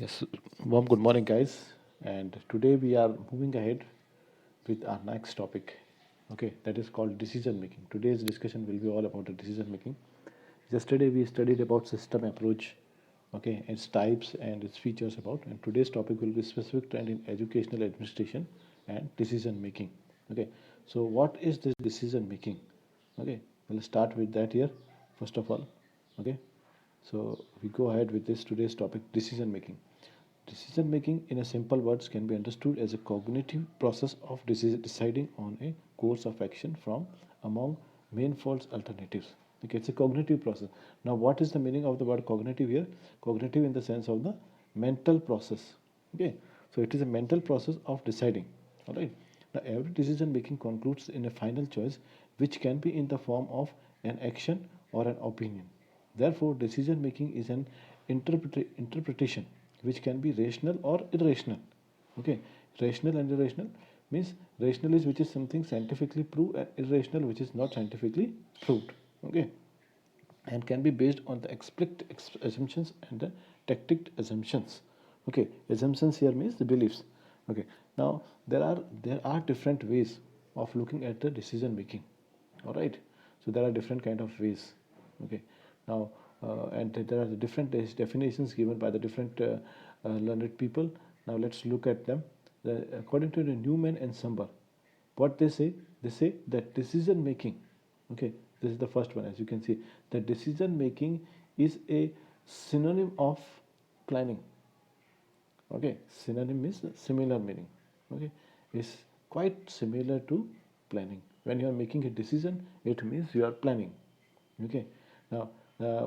Yes, warm good morning, guys. And today we are moving ahead with our next topic. Okay, that is called decision making. Today's discussion will be all about the decision making. Yesterday we studied about system approach, okay, its types and its features about. And today's topic will be specific trend in educational administration and decision making. Okay, so what is this decision making? Okay, we'll start with that here first of all. Okay, so we go ahead with this today's topic, decision making. Decision making, in a simple words, can be understood as a cognitive process of deciding on a course of action from among main false alternatives. Okay, it's a cognitive process. Now, what is the meaning of the word cognitive here? Cognitive in the sense of the mental process. Okay, so it is a mental process of deciding. All right. Now, every decision making concludes in a final choice, which can be in the form of an action or an opinion. Therefore, decision making is an interpretation which can be rational or irrational. Okay, rational and irrational means rational is which is something scientifically proved, and irrational which is not scientifically proved. Okay, and can be based on the explicit assumptions and the tactic assumptions. Okay, assumptions here means the beliefs. Okay, now there are different ways of looking at the decision making. All right, so there are different kind of ways. Okay, now and there are the different definitions given by the different learned people. Now let's look at them. According to the Newman and Sumber, what they say that decision making, okay, this is the first one. As you can see, that decision making is a synonym of planning. Okay, synonym means similar meaning. Okay, is quite similar to planning. When you are making a decision, it means you are planning. Okay, now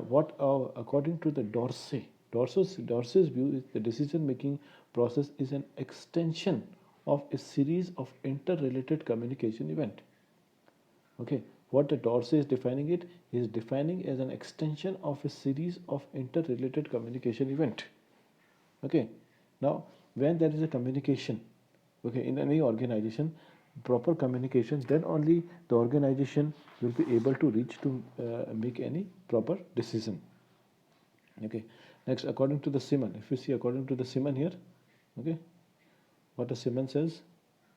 what according to the Dorsey's view is the decision making process is an extension of a series of interrelated communication event. Okay, what the Dorsey is defining it, he is defining as an extension of a series of interrelated communication event. Okay, now when there is a communication, okay, in any organization, proper communication, then only the organization will be able to reach to make any proper decision. Okay, next, according to the Simon, if you see according to the Simon here, okay, what the Simon says,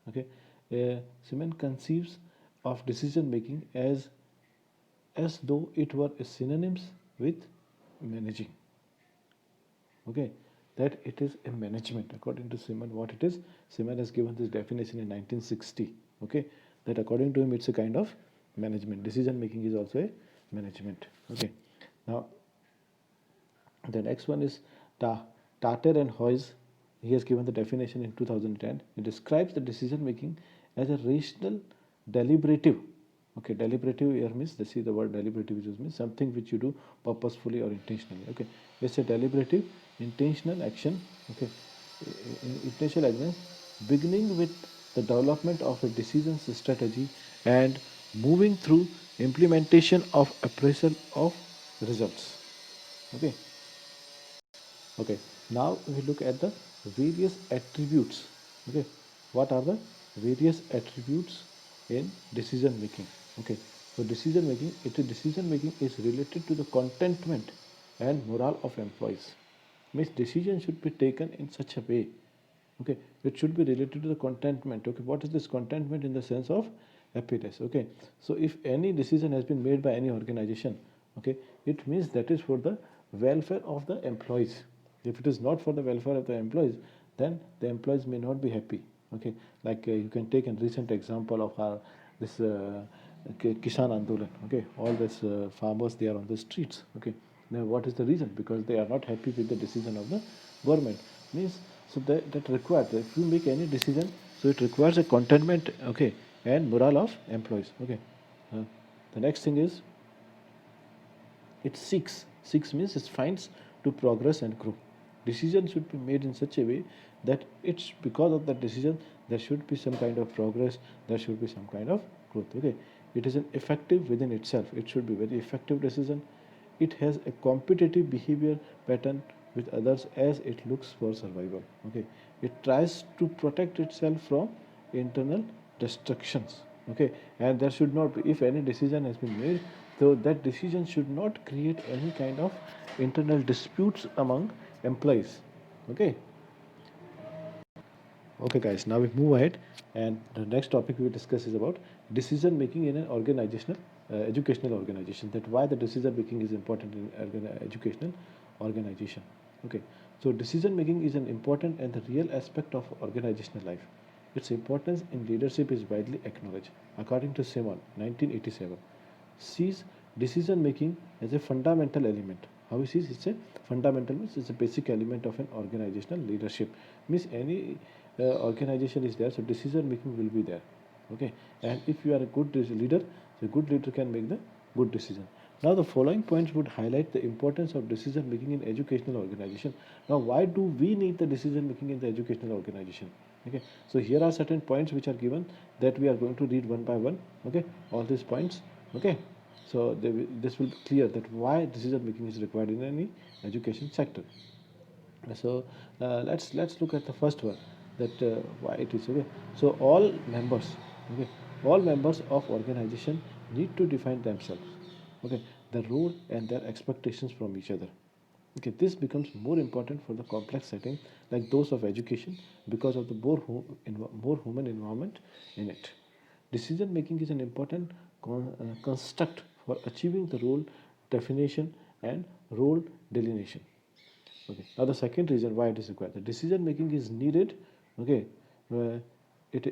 okay, Simon conceives of decision making as though it were a synonyms with managing. Okay, that it is a management. According to Simon, what it is, Simon has given this definition in 1960. Okay, that according to him, it's a kind of management. Decision making is also a management. Okay, now the next one is Tarter and Hoyes. He has given the definition in 2010. It describes the decision making as a rational, deliberative. Okay, deliberative here means, they see the word deliberative, which means something which you do purposefully or intentionally. Okay, it's a deliberative, intentional action. Okay, intentional action beginning with the development of a decision strategy and moving through implementation of appraisal of results. Okay, okay, now we look at the various attributes. Okay, what are the various attributes in decision making? Okay, so decision making is related to the contentment and morale of employees. Means decision should be taken in such a way, okay, it should be related to the contentment. Okay, what is this contentment? In the sense of happiness. Okay, so if any decision has been made by any organization, okay, it means that is for the welfare of the employees. If it is not for the welfare of the employees, then the employees may not be happy. Okay, like you can take a recent example of our this Kisan Andolan. Okay, all these farmers, they are on the streets. Okay, now what is the reason? Because they are not happy with the decision of the government. Means, so that requires, if you make any decision, so it requires a contentment, okay, and morale of employees. Okay, uh, the next thing is it seeks means it finds to progress and grow. Decision should be made in such a way that it's because of that decision there should be some kind of progress, there should be some kind of growth. Okay, it is an effective within itself, it should be very effective decision. It has a competitive behavior pattern with others as it looks for survival. Okay, it tries to protect itself from internal destructions. Okay, and there should not be, if any decision has been made, so that decision should not create any kind of internal disputes among employees. Okay. Okay, guys, now we move ahead, and the next topic we discuss is about decision making in an organizational, educational organization. That why the decision making is important in educational organization. Okay, so decision making is an important and the real aspect of organizational life. Its importance in leadership is widely acknowledged. According to Simon, 1987, sees decision making as a fundamental element. How he sees it's a fundamental means it's a basic element of an organizational leadership. Means any organization is there, so decision making will be there. Okay, and if you are a good leader, the good leader can make the good decision. Now the following points would highlight the importance of decision making in educational organization. Now why do we need the decision making in the educational organization? Okay, so here are certain points which are given that we are going to read one by one. Okay, all these points. Okay, so this will be clear that why decision making is required in any education sector. So let's look at the first one, that why it is. Okay, so okay, all members of organization need to define themselves. Okay, the role and their expectations from each other. Okay, this becomes more important for the complex setting like those of education because of the more human environment in it. Decision making is an important construct for achieving the role definition and role delineation. Okay. Now the second reason why it is required, the decision making is needed. Okay, uh, it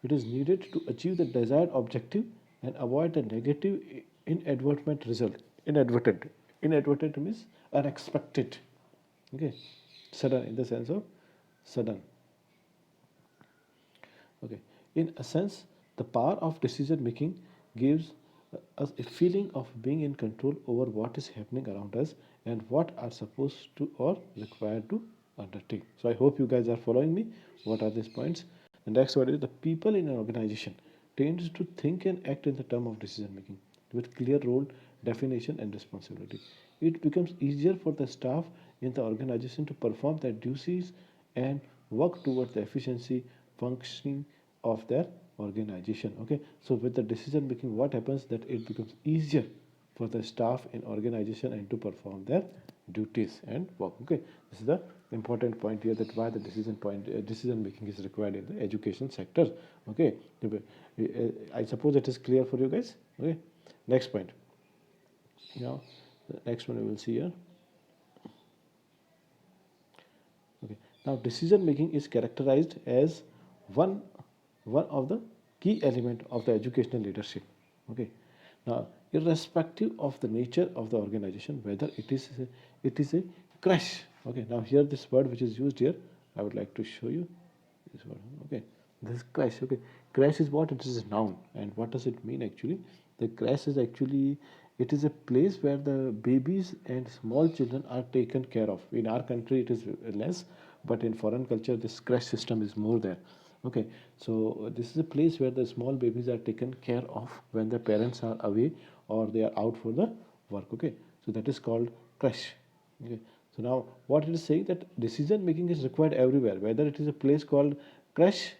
it is needed to achieve the desired objective and avoid the negative inadvertent result. Inadvertent means unexpected. Okay, sudden in the sense of sudden. Okay, in a sense, the power of decision making gives us a feeling of being in control over what is happening around us and what are supposed to or required to undertake. So I hope you guys are following me. What are these points? The next one is the people in an organization tends to think and act in the term of decision making with clear role definition and responsibility. It becomes easier for the staff in the organization to perform their duties and work towards the efficiency functioning of their organization. Okay, so with the decision making, what happens that it becomes easier for the staff in organization and to perform their duties and work. Okay, this is the important point here, that why the decision making is required in the education sector. Okay, I suppose it is clear for you guys. Okay, next point. Now the next one we will see here. Okay. Now decision making is characterized as one one of the key element of the educational leadership. Okay. Now, irrespective of the nature of the organization, whether it is a crash. Okay. Now here this word which is used here, I would like to show you this word. Okay. This crash. Okay. Crash is what? It is a noun. And what does it mean actually? The crash is actually, it is a place where the babies and small children are taken care of. In our country it is less, but in foreign culture this crash system is more there. Okay, so this is a place where the small babies are taken care of when the parents are away or they are out for the work. Okay, so that is called crash. Okay, so now what it is saying, that decision making is required everywhere, whether it is a place called crash,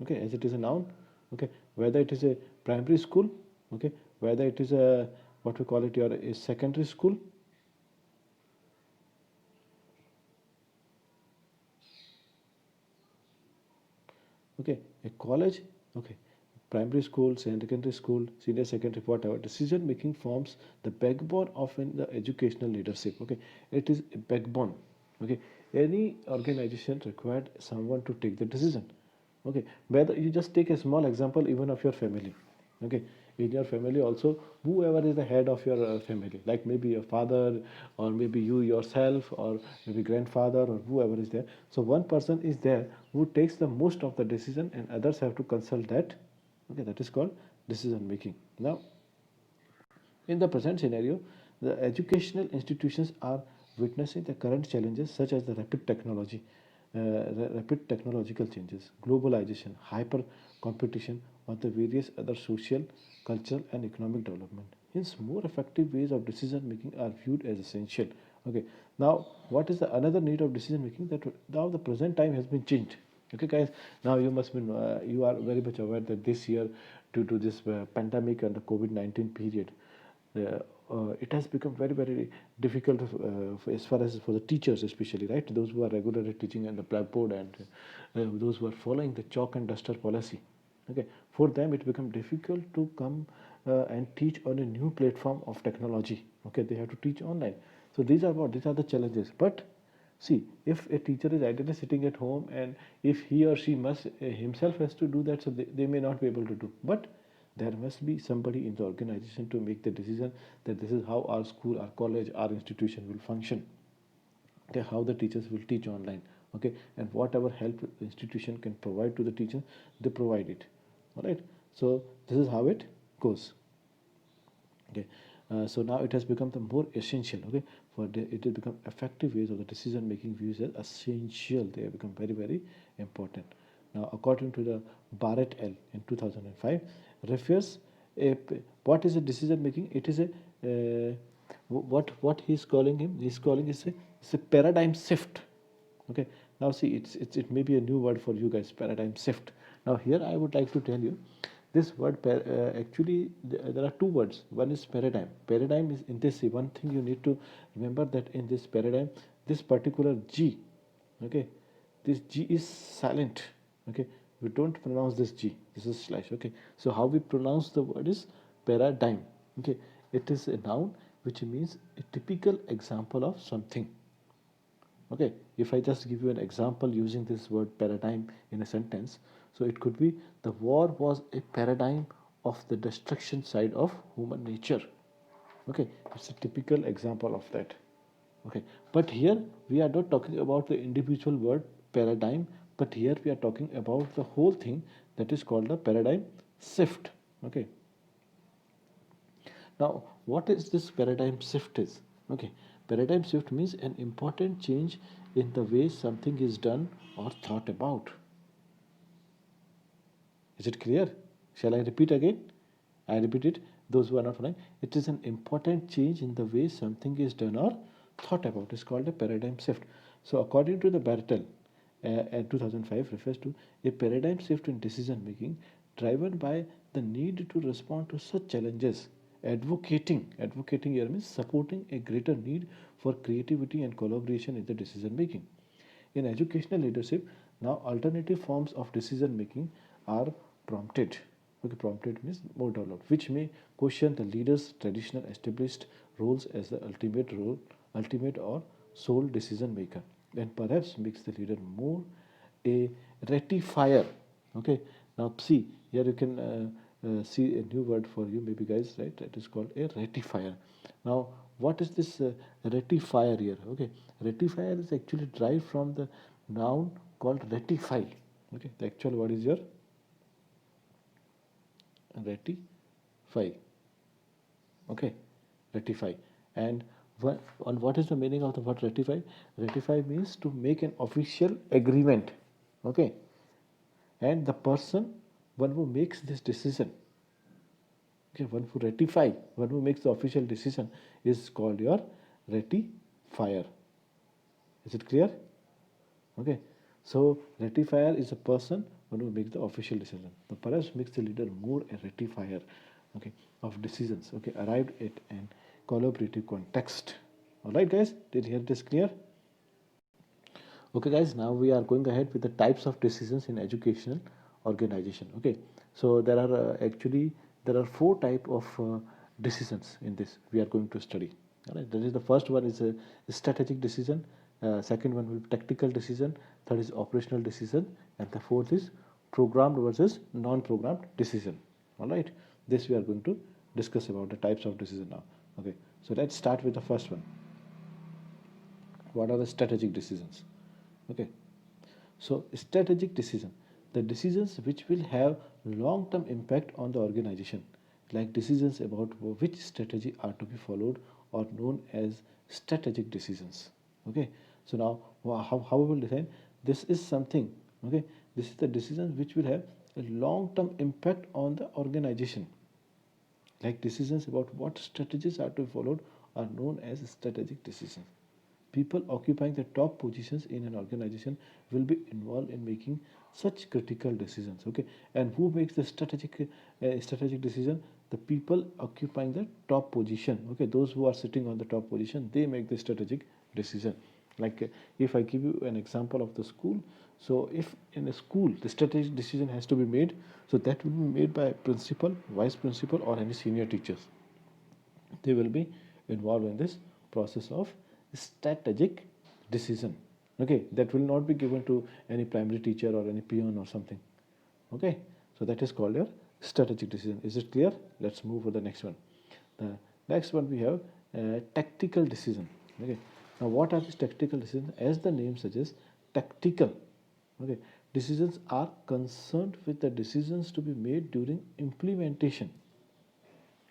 okay, as it is a noun. Okay, whether it is a primary school, okay, whether it is a what we call it your a secondary school. Okay, a college. Okay, primary school, secondary school, senior secondary, whatever. Decision making forms the backbone of the educational leadership. Okay, it is a backbone. Okay, any organization required someone to take the decision. Okay, whether you just take a small example even of your family. Okay, in your family also, whoever is the head of your family, like maybe your father or maybe you yourself or maybe grandfather or whoever is there, so one person is there who takes the most of the decision and others have to consult that. Okay, that is called decision making. Now in the present scenario, the educational institutions are witnessing the current challenges such as the rapid technological changes, globalization, hyper competition, or the various other social, cultural, and economic development. Hence, more effective ways of decision making are viewed as essential. Okay, now what is the another need of decision making? That now the present time has been changed. Okay, guys, now you are very much aware that this year, due to this pandemic and the COVID-19 period, it has become very difficult as far as for the teachers especially, right? Those who are regularly teaching on the blackboard and those who are following the chalk and duster policy. Okay, for them it become difficult to come and teach on a new platform of technology. Okay, they have to teach online. So these are the challenges. But see, if a teacher is ideally sitting at home and if he or she must himself has to do that, so they may not be able to do. But there must be somebody in the organization to make the decision that this is how our school, our college, our institution will function. Okay, how the teachers will teach online. Okay, and whatever help the institution can provide to the teacher, they provide it. All right. So this is how it goes. Okay, so now it has become the more essential. Okay, it has become effective ways of the decision making views as essential. They have become very important. Now, according to the Barrett L in 2005, refers a what is a decision making? It is a what he's calling him. He's calling it's a paradigm shift. Okay, now see, it may be a new word for you guys, paradigm shift. Now here I would like to tell you this word actually there are two words. One is paradigm. Paradigm is in this one thing you need to remember, that in this paradigm this particular G, okay, this G is silent. Okay, we don't pronounce this G, this is slash. Okay, so how we pronounce the word is paradigm. Okay, it is a noun which means a typical example of something. Okay, if I just give you an example using this word paradigm in a sentence, so it could be the war was a paradigm of the destruction side of human nature. Okay, it's a typical example of that. Okay, but here we are not talking about the individual word paradigm, but here we are talking about the whole thing, that is called the paradigm shift. Okay, now, what is this paradigm shift is? Okay, paradigm shift means an important change in the way something is done or thought about. Is it clear? Shall I repeat again? I repeat it. Those who are not following, it is an important change in the way something is done or thought about. It's called a paradigm shift. So, according to the Bartel, 2005 refers to a paradigm shift in decision making driven by the need to respond to such challenges. Advocating here means supporting a greater need for creativity and collaboration in the decision making. In educational leadership, now alternative forms of decision making are prompted. Okay, prompted means more developed, which may question the leader's traditional established roles as the ultimate or sole decision maker, and perhaps makes the leader more a rectifier. Okay, now see here you can see a new word for you, maybe guys, right? It is called a rectifier. Now, what is this rectifier here? Okay, rectifier is actually derived from the noun called rectify. Okay, the actual word is your rectify. Okay, rectify. And what is the meaning of the word rectify? Rectify means to make an official agreement. Okay, and the person, one who makes this decision, okay, one who makes the official decision is called your rectifier. Is it clear? Okay, so rectifier is a person one who makes the official decision. The perhaps makes the leader more a rectifier, okay, of decisions, okay, arrived at an collaborative context. All right, guys, did you hear this clear? Okay, guys, now we are going ahead with the types of decisions in educational organization. Okay, so there are actually there are four type of decisions in this we are going to study. All right, that is the first one is a strategic decision, second one will be tactical decision, third is operational decision, and the fourth is programmed versus non-programmed decision. All right, this we are going to discuss about the types of decision now. Okay, so let's start with the first one. What are the strategic decisions? Okay, so strategic decision, the decisions which will have long-term impact on the organization, like decisions about which strategy are to be followed, are known as strategic decisions. Okay, so now how we will define this is something. Okay, this is the decisions which will have a long-term impact on the organization, like decisions about what strategies are to be followed are known as strategic decisions. People occupying the top positions in an organization will be involved in making such critical decisions. Okay, and who makes the strategic decision? the people occupying the top position, okay, those who are sitting on the top position, they make the strategic decision. Like if I give you an example of the school, so if in a school the strategic decision has to be made, so that will be made by principal, vice principal, or any senior teachers. They will be involved in this process of strategic decision. Okay, that will not be given to any primary teacher or any peon or something. Okay, so that is called your strategic decision. Is it clear? Let's move to the next one. The next one we have tactical decision. Okay, now what are these tactical decisions? As the name suggests, tactical, okay, decisions are concerned with the decisions to be made during implementation.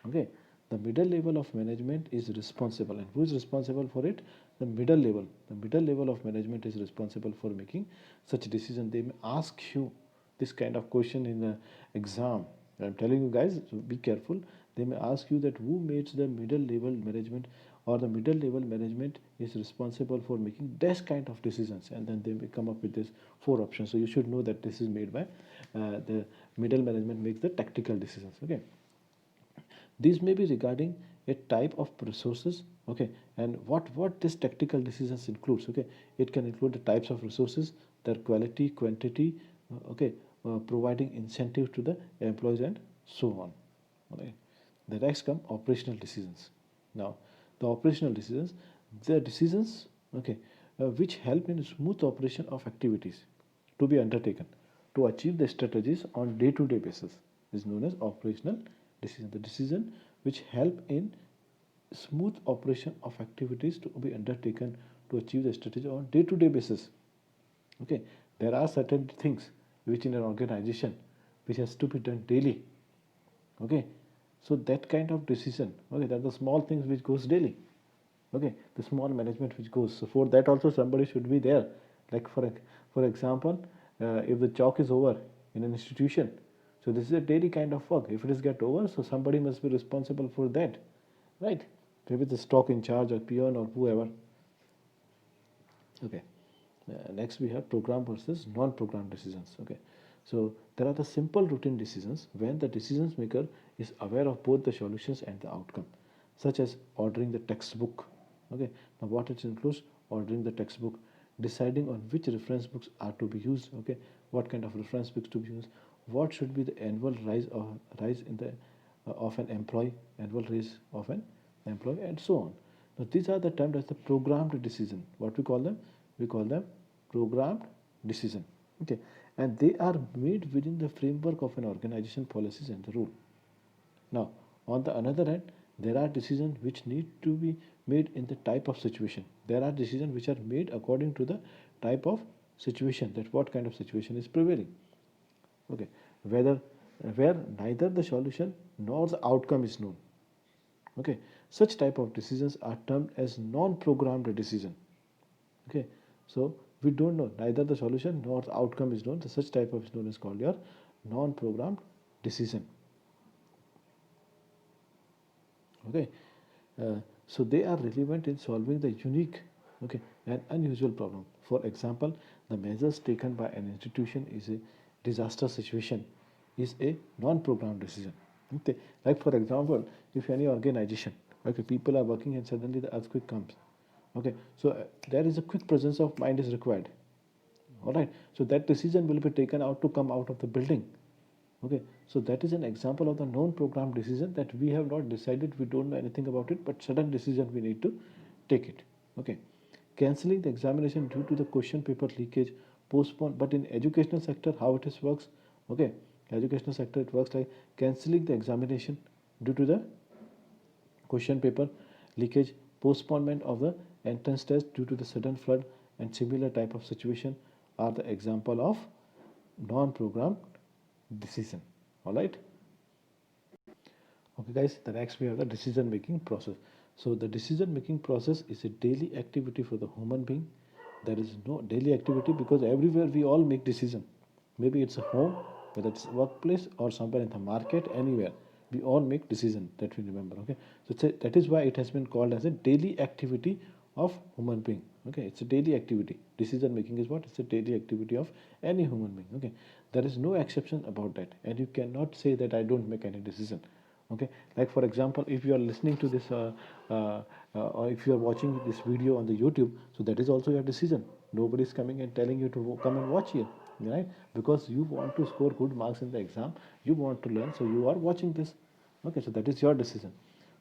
Okay, the middle level of management is responsible, and who is responsible for it? The middle level. The middle level of management is responsible for making such decision. They may ask you this kind of question in the exam. I'm telling you guys, so be careful. They may ask you that who makes the middle level management, or the middle level management is responsible for making this kind of decisions, and then they may come up with this 4 options. So you should know that this is made by the middle management makes the tactical decisions. Okay, these may be regarding a type of resources, okay, and what this tactical decisions includes. Okay, it can include the types of resources, their quality, quantity, okay, providing incentive to the employees, and so on. Okay, the next come operational decisions. Now the operational decisions, the decisions, okay, which help in smooth operation of activities to be undertaken to achieve the strategies on day-to-day basis is known as operational decision. The decision which help in smooth operation of activities to be undertaken to achieve the strategy on day-to-day basis. Okay, there are certain things which in an organization which has to be done daily. Okay, so that kind of decision, okay, that are the small things which goes daily. Okay, the small management which goes, so for that also somebody should be there. Like for example, if the chalk is over in an institution, so this is a daily kind of work. If it is get over, so somebody must be responsible for that, right? Maybe the stock in charge or peon or whoever. Okay, next we have program versus non-program decisions. Okay, so there are the simple routine decisions when the decisions maker is aware of both the solutions and the outcome, such as ordering the textbook. Okay, now what it includes: ordering the textbook, deciding on which reference books are to be used. Okay, what kind of reference books to be used, what should be the annual rise in the of an employee, annual raise of an employee, and so on. Now these are the termed as the programmed decision. What we call them? We call them programmed decision. Okay, and they are made within the framework of an organization policies and the rule. Now, on the other hand, there are decisions which need to be made in the type of situation. There are decisions which are made according to the type of situation, that what kind of situation is prevailing. Okay, whether where neither the solution nor the outcome is known. Okay, such type of decisions are termed as non-programmed decision. Okay, so we don't know, neither the solution nor the outcome is known. So such type of is known as called your non-programmed decision. Okay, so they are relevant in solving the unique, okay, and unusual problem. For example, the measures taken by an institution is a disaster situation is a non-programmed decision. Okay, like for example, if any organization, okay, people are working and suddenly the earthquake comes. Okay, so there is a quick presence of mind is required. All right, so that decision will be taken out to come out of the building. Okay, so that is an example of the non-programmed decision that we have not decided, we don't know anything about it, but sudden decision we need to take it. Okay, cancelling the examination due to the question paper leakage, postpone. But in educational sector, how it is works? Okay, educational sector it works like cancelling the examination due to the question paper leakage, postponement of the entrance test due to the sudden flood, and similar type of situation are the example of non-programmed decision. All right. Okay, guys. The next we have the decision making process. So the decision making process is a daily activity for the human being. There is no daily activity because everywhere we all make decision. Maybe it's a home, whether it's workplace or somewhere in the market, anywhere we all make decision, that we remember. Okay, so that is why it has been called as a daily activity of human being. Okay, it's a daily activity. Decision making is what? It's a daily activity of any human being. Okay, there is no exception about that, and you cannot say that I don't make any decision. Okay, like for example, if you are listening to this or if you are watching this video on the YouTube, so that is also your decision. Nobody is coming and telling you to come and watch here, right? Because you want to score good marks in the exam, you want to learn, so you are watching this. Okay, so that is your decision.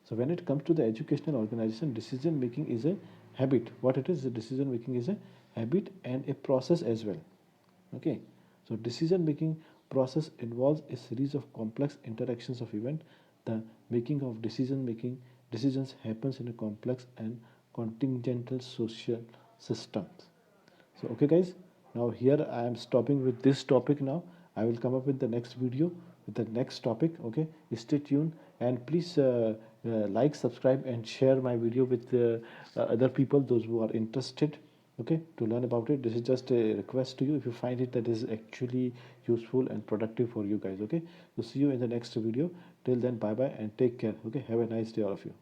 So when it comes to the educational organization, decision making is a habit. What it is, the decision making is a habit and a process as well. Okay, so decision making process involves a series of complex interactions of event. The making of decisions happens in a complex and contingental social systems. So okay guys, now here I am stopping with this topic. Now I will come up with the next video with the next topic. Okay, stay tuned and please like, subscribe and share my video with other people, those who are interested, okay, to learn about it. This is just a request to you. If you find it that is actually useful and productive for you guys, okay, so see you in the next video. Till then, bye bye and take care. Okay, have a nice day all of you.